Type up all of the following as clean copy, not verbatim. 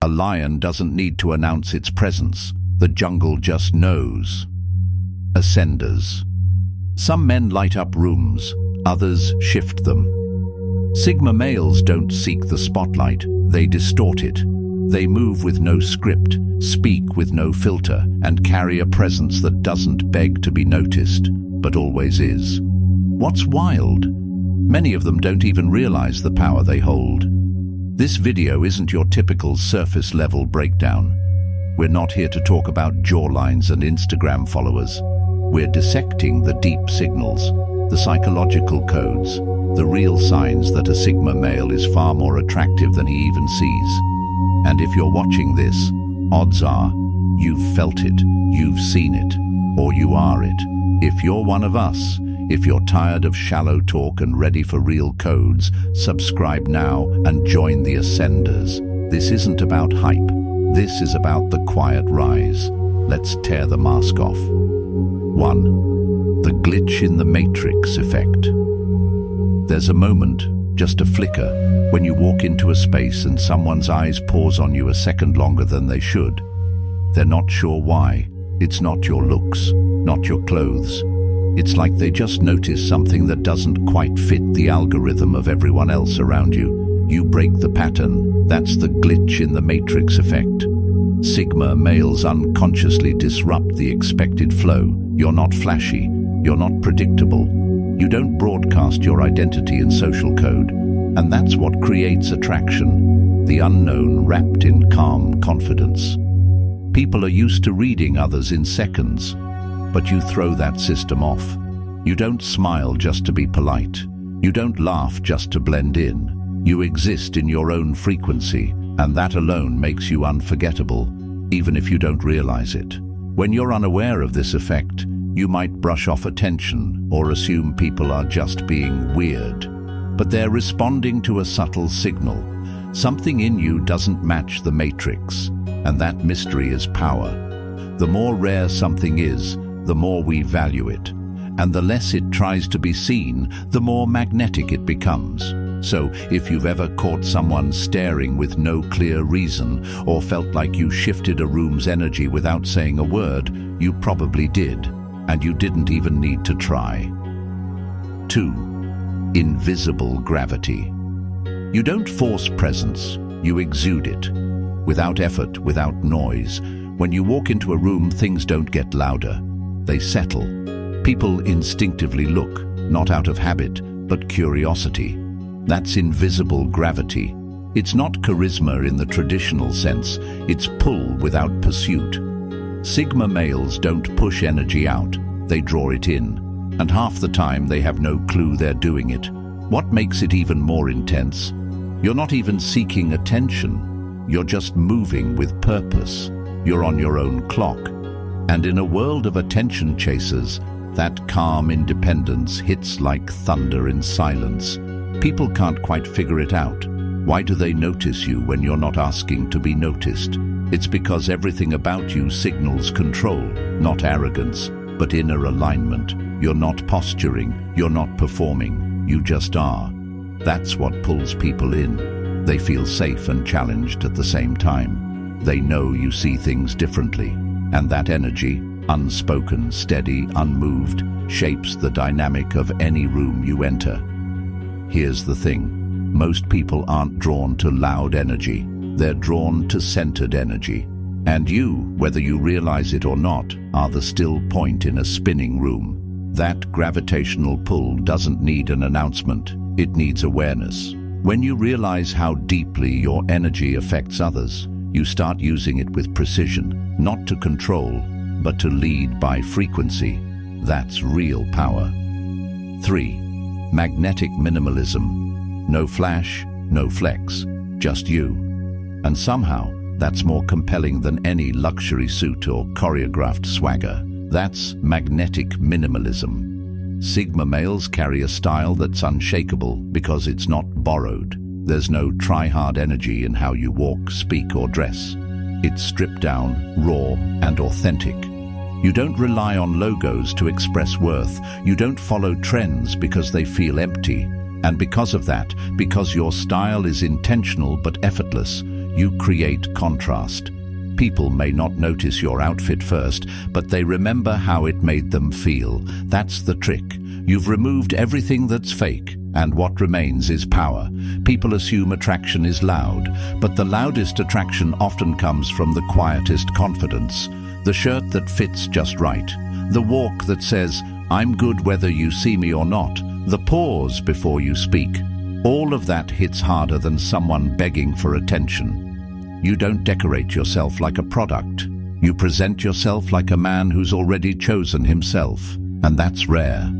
A lion doesn't need to announce its presence. The jungle just knows. Ascenders. Some men light up rooms, others shift them. Sigma males don't seek the spotlight, they distort it. They move with no script, speak with no filter, and carry a presence that doesn't beg to be noticed, but always is. What's wild? Many of them don't even realize the power they hold. This video isn't your typical surface-level breakdown. We're not here to talk about jawlines and Instagram followers. We're dissecting the deep signals, the psychological codes, the real signs that a Sigma male is far more attractive than he even sees. And if you're watching this, odds are you've felt it, you've seen it, or you are it. If you're one of us, if you're tired of shallow talk and ready for real codes, subscribe now and join the Ascenders. This isn't about hype. This is about the quiet rise. Let's tear the mask off. 1. The glitch in the matrix effect. There's a moment, just a flicker, when you walk into a space and someone's eyes pause on you a second longer than they should. They're not sure why. It's not your looks, not your clothes. It's like they just noticed something that doesn't quite fit the algorithm of everyone else around you. You break the pattern. That's the glitch in the matrix effect. Sigma males unconsciously disrupt the expected flow. You're not flashy. You're not predictable. You don't broadcast your identity and social code. And that's what creates attraction. The unknown wrapped in calm confidence. People are used to reading others in seconds. But you throw that system off. You don't smile just to be polite. You don't laugh just to blend in. You exist in your own frequency, and that alone makes you unforgettable, even if you don't realize it. When you're unaware of this effect, you might brush off attention or assume people are just being weird. But they're responding to a subtle signal. Something in you doesn't match the matrix, and that mystery is power. The more rare something is, the more we value it, and the less it tries to be seen, the more magnetic it becomes. So, if you've ever caught someone staring with no clear reason, or felt like you shifted a room's energy without saying a word, you probably did, and you didn't even need to try. 2. Invisible gravity. You don't force presence, you exude it. Without effort, without noise. When you walk into a room, things don't get louder. They settle. People instinctively look, not out of habit, but curiosity. That's invisible gravity. It's not charisma in the traditional sense, it's pull without pursuit. Sigma males don't push energy out, they draw it in. And half the time they have no clue they're doing it. What makes it even more intense? You're not even seeking attention, you're just moving with purpose. You're on your own clock. And in a world of attention chasers, that calm independence hits like thunder in silence. People can't quite figure it out. Why do they notice you when you're not asking to be noticed? It's because everything about you signals control, not arrogance, but inner alignment. You're not posturing, you're not performing, you just are. That's what pulls people in. They feel safe and challenged at the same time. They know you see things differently. And that energy, unspoken, steady, unmoved, shapes the dynamic of any room you enter. Here's the thing. Most people aren't drawn to loud energy. They're drawn to centered energy. And you, whether you realize it or not, are the still point in a spinning room. That gravitational pull doesn't need an announcement. It needs awareness. When you realize how deeply your energy affects others, you start using it with precision, not to control, but to lead by frequency. That's real power. 3. Magnetic minimalism. No flash, no flex, just you. And somehow, that's more compelling than any luxury suit or choreographed swagger. That's magnetic minimalism. Sigma males carry a style that's unshakable because it's not borrowed. There's no try-hard energy in how you walk, speak, or dress. It's stripped down, raw, and authentic. You don't rely on logos to express worth. You don't follow trends because they feel empty. And because of that, because your style is intentional but effortless, you create contrast. People may not notice your outfit first, but they remember how it made them feel. That's the trick. You've removed everything that's fake, and what remains is power. People assume attraction is loud, but the loudest attraction often comes from the quietest confidence. The shirt that fits just right. The walk that says, "I'm good whether you see me or not." The pause before you speak. All of that hits harder than someone begging for attention. You don't decorate yourself like a product. You present yourself like a man who's already chosen himself, and that's rare.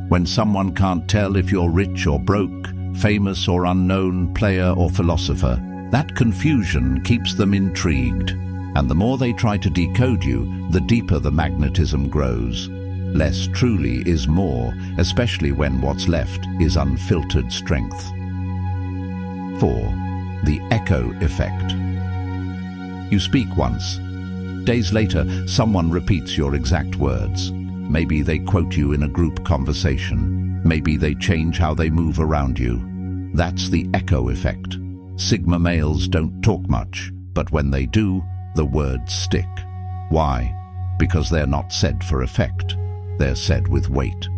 When someone can't tell if you're rich or broke, famous or unknown, player or philosopher, that confusion keeps them intrigued. And the more they try to decode you, the deeper the magnetism grows. Less truly is more, especially when what's left is unfiltered strength. 4. The echo effect. You speak once. Days later, someone repeats your exact words. Maybe they quote you in a group conversation. Maybe they change how they move around you. That's the echo effect. Sigma males don't talk much, but when they do, the words stick. Why? Because they're not said for effect. They're said with weight.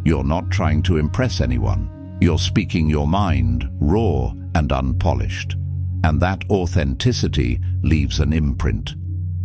You're not trying to impress anyone. You're speaking your mind, raw and unpolished. And that authenticity leaves an imprint.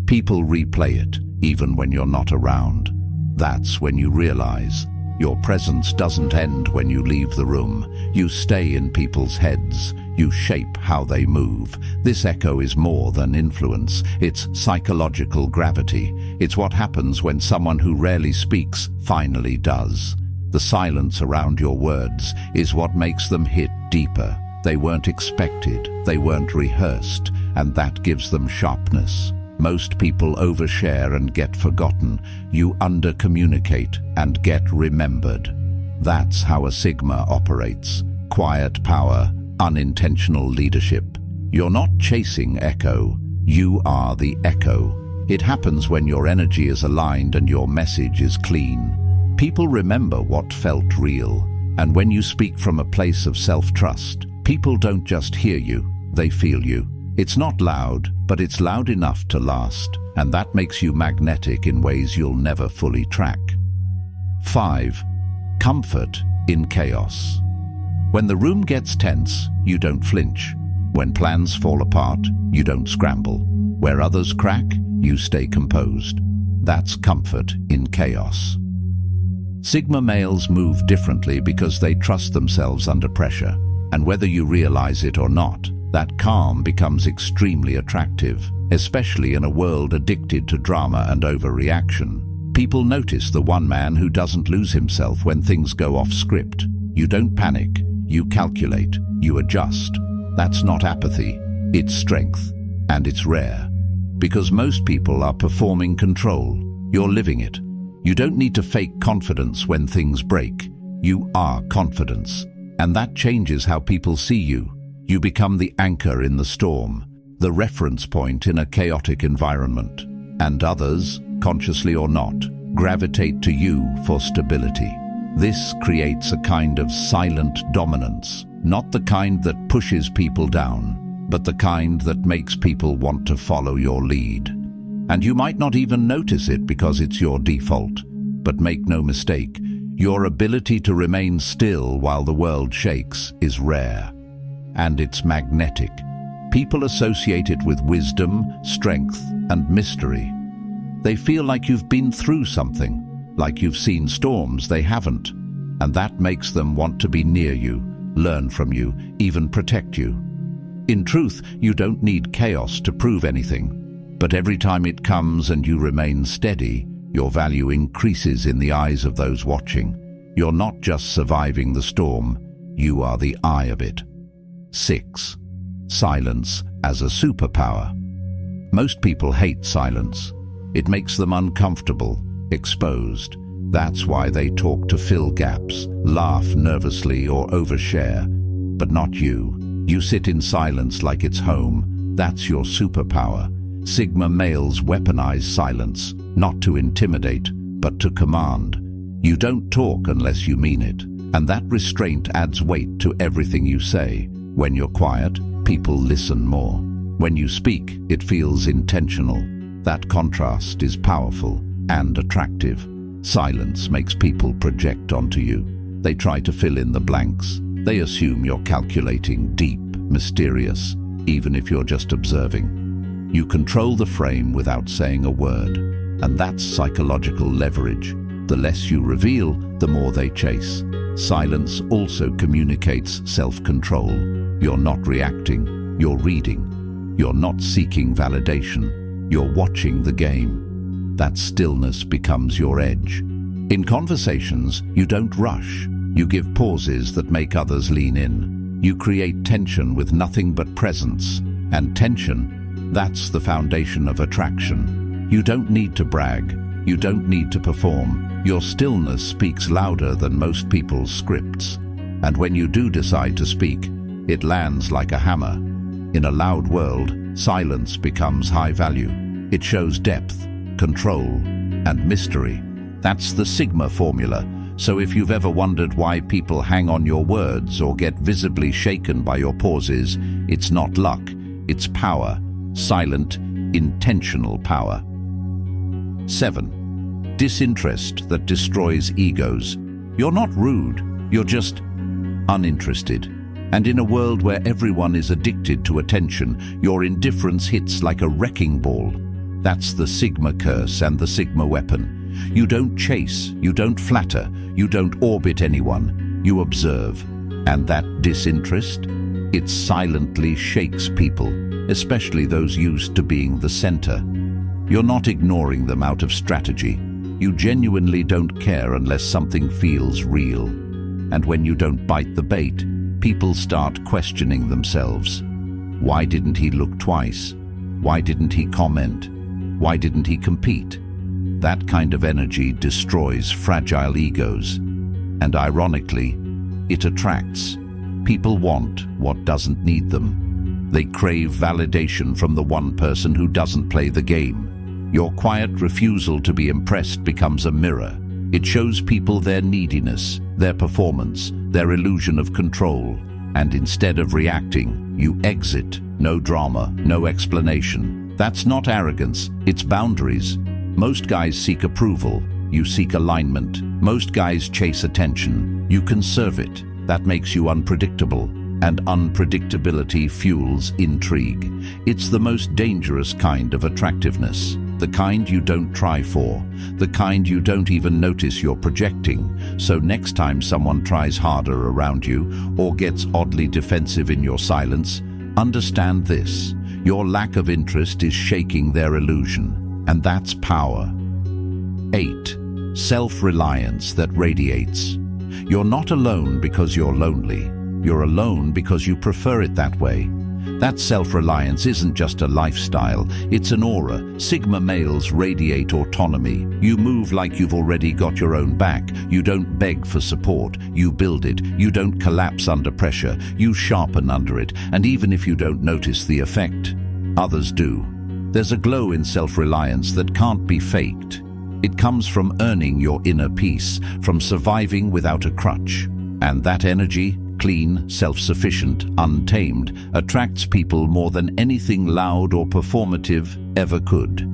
People replay it, even when you're not around. That's when you realize your presence doesn't end when you leave the room. You stay in people's heads. You shape how they move. This echo is more than influence. It's psychological gravity. It's what happens when someone who rarely speaks finally does. The silence around your words is what makes them hit deeper. They weren't expected, they weren't rehearsed, and that gives them sharpness. Most people overshare and get forgotten. You under-communicate and get remembered. That's how a Sigma operates. Quiet power, unintentional leadership. You're not chasing echo, you are the echo. It happens when your energy is aligned and your message is clean. People remember what felt real, and when you speak from a place of self-trust, people don't just hear you, they feel you. It's not loud, but it's loud enough to last, and that makes you magnetic in ways you'll never fully track. 5. Comfort in chaos. When the room gets tense, you don't flinch. When plans fall apart, you don't scramble. Where others crack, you stay composed. That's comfort in chaos. Sigma males move differently because they trust themselves under pressure. And whether you realize it or not, that calm becomes extremely attractive, especially in a world addicted to drama and overreaction. People notice the one man who doesn't lose himself when things go off script. You don't panic, you calculate, you adjust. That's not apathy, it's strength, and it's rare. Because most people are performing control, you're living it. You don't need to fake confidence when things break. You are confidence. And that changes how people see you. You become the anchor in the storm, the reference point in a chaotic environment. And others, consciously or not, gravitate to you for stability. This creates a kind of silent dominance, not the kind that pushes people down, but the kind that makes people want to follow your lead. And you might not even notice it because it's your default. But make no mistake, your ability to remain still while the world shakes is rare. And it's magnetic. People associate it with wisdom, strength, and mystery. They feel like you've been through something, like you've seen storms they haven't. And that makes them want to be near you, learn from you, even protect you. In truth, you don't need chaos to prove anything. But every time it comes and you remain steady, your value increases in the eyes of those watching. You're not just surviving the storm, you are the eye of it. 6. Silence as a superpower. Most people hate silence. It makes them uncomfortable, exposed. That's why they talk to fill gaps, laugh nervously or overshare. But not you. You sit in silence like it's home. That's your superpower. Sigma males weaponize silence, not to intimidate, but to command. You don't talk unless you mean it, and that restraint adds weight to everything you say. When you're quiet, people listen more. When you speak, it feels intentional. That contrast is powerful and attractive. Silence makes people project onto you. They try to fill in the blanks. They assume you're calculating, deep, mysterious, even if you're just observing. You control the frame without saying a word, and that's psychological leverage. The less you reveal, the more they chase. Silence also communicates self-control. You're not reacting, you're reading. You're not seeking validation, you're watching the game. That stillness becomes your edge. In conversations, you don't rush. You give pauses that make others lean in. You create tension with nothing but presence. And tension, that's the foundation of attraction. You don't need to brag. You don't need to perform. Your stillness speaks louder than most people's scripts. And when you do decide to speak, it lands like a hammer. In a loud world, silence becomes high value. It shows depth, control, and mystery. That's the Sigma formula. So if you've ever wondered why people hang on your words or get visibly shaken by your pauses, it's not luck, it's power. Silent, intentional power. 7. Disinterest that destroys egos. You're not rude, you're just uninterested. And in a world where everyone is addicted to attention, your indifference hits like a wrecking ball. That's the Sigma curse and the Sigma weapon. You don't chase, you don't flatter, you don't orbit anyone, you observe. And that disinterest, it silently shakes people, especially those used to being the center. You're not ignoring them out of strategy. You genuinely don't care unless something feels real. And when you don't bite the bait, people start questioning themselves. Why didn't he look twice? Why didn't he comment? Why didn't he compete? That kind of energy destroys fragile egos. And ironically, it attracts. People want what doesn't need them. They crave validation from the one person who doesn't play the game. Your quiet refusal to be impressed becomes a mirror. It shows people their neediness, their performance, their illusion of control. And instead of reacting, you exit. No drama, no explanation. That's not arrogance, it's boundaries. Most guys seek approval. You seek alignment. Most guys chase attention. You conserve it. That makes you unpredictable. And unpredictability fuels intrigue. It's the most dangerous kind of attractiveness. The kind you don't try for. The kind you don't even notice you're projecting. So next time someone tries harder around you or gets oddly defensive in your silence, understand this. Your lack of interest is shaking their illusion. And that's power. 8. Self-reliance that radiates. You're not alone because you're lonely. You're alone because you prefer it that way. That self-reliance isn't just a lifestyle, it's an aura. Sigma males radiate autonomy. You move like you've already got your own back. You don't beg for support, you build it. You don't collapse under pressure, you sharpen under it. And even if you don't notice the effect, others do. There's a glow in self-reliance that can't be faked. It comes from earning your inner peace, from surviving without a crutch. And that energy, clean, self-sufficient, untamed, attracts people more than anything loud or performative ever could.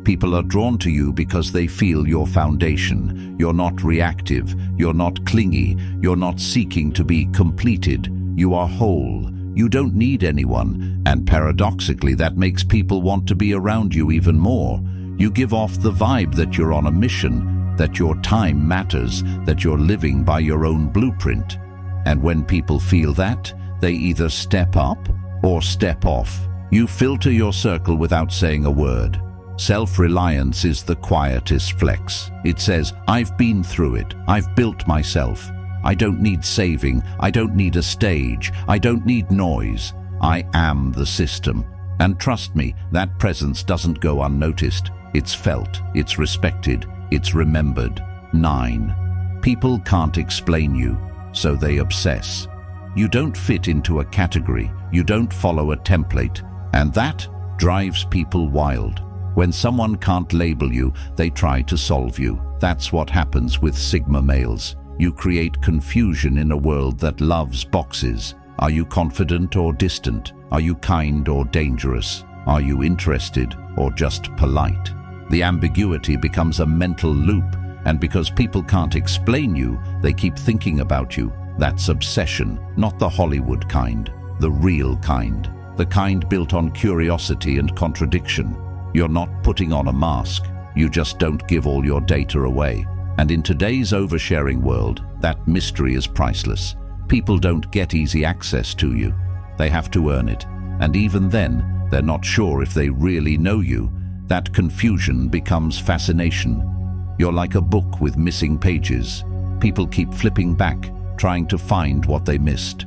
People are drawn to you because they feel your foundation. You're not reactive, you're not clingy, you're not seeking to be completed. You are whole. You don't need anyone, and paradoxically that makes people want to be around you even more. You give off the vibe that you're on a mission, that your time matters, that you're living by your own blueprint. And when people feel that, they either step up or step off. You filter your circle without saying a word. Self-reliance is the quietest flex. It says, I've been through it, I've built myself. I don't need saving, I don't need a stage, I don't need noise. I am the system. And trust me, that presence doesn't go unnoticed. It's felt, it's respected, it's remembered. 9. People can't explain you, so they obsess. You don't fit into a category, you don't follow a template, and that drives people wild. When someone can't label you, they try to solve you. That's what happens with Sigma males. You create confusion in a world that loves boxes. Are you confident or distant? Are you kind or dangerous? Are you interested or just polite? The ambiguity becomes a mental loop, and because people can't explain you, they keep thinking about you. That's obsession, not the Hollywood kind, the real kind. The kind built on curiosity and contradiction. You're not putting on a mask. You just don't give all your data away. And in today's oversharing world, that mystery is priceless. People don't get easy access to you. They have to earn it. And even then, they're not sure if they really know you. That confusion becomes fascination. You're like a book with missing pages. People keep flipping back, trying to find what they missed.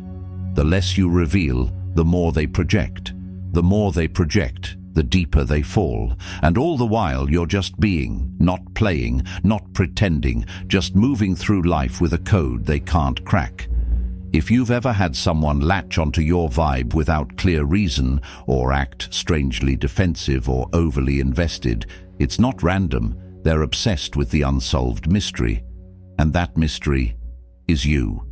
The less you reveal, the more they project. The more they project, the deeper they fall. And all the while, you're just being, not playing, not pretending, just moving through life with a code they can't crack. If you've ever had someone latch onto your vibe without clear reason, or act strangely defensive or overly invested, it's not random. They're obsessed with the unsolved mystery. And that mystery is you.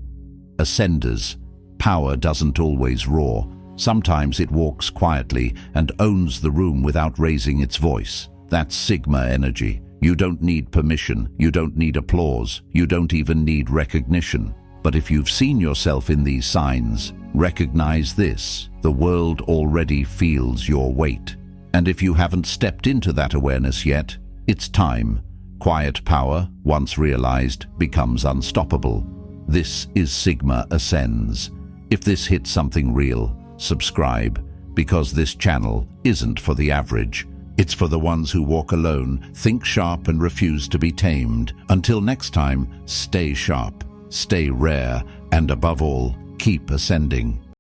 Ascenders. Power doesn't always roar. Sometimes it walks quietly and owns the room without raising its voice. That's Sigma energy. You don't need permission. You don't need applause. You don't even need recognition. But if you've seen yourself in these signs, recognize this: the world already feels your weight. And if you haven't stepped into that awareness yet, it's time. Quiet power, once realized, becomes unstoppable. This is Sigma Ascends. If this hits something real, subscribe, because this channel isn't for the average. It's for the ones who walk alone, think sharp, and refuse to be tamed. Until next time, stay sharp, stay rare, and above all, keep ascending.